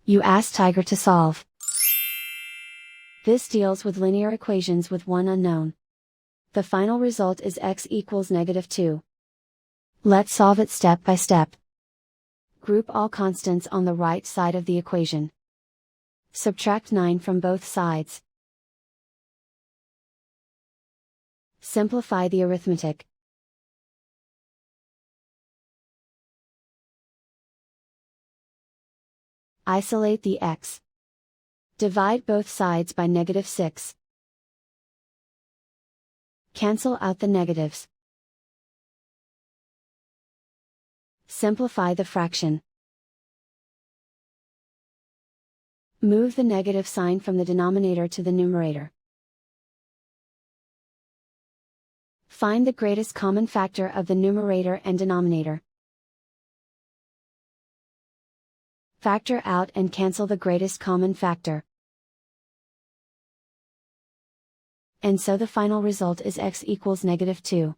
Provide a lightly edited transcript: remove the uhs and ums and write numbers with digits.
You ask Tiger to solve. This deals with linear equations with one unknown. The final result is x equals -2. Let's solve it step by step. Group all constants on the right side of the equation. Subtract 9 from both sides. Simplify the arithmetic. Isolate the x. Divide both sides by -6. Cancel out the negatives. Simplify the fraction. Move the negative sign from the denominator to the numerator. Find the greatest common factor of the numerator and denominator. Factor out and cancel the greatest common factor. And so the final result is x equals -2.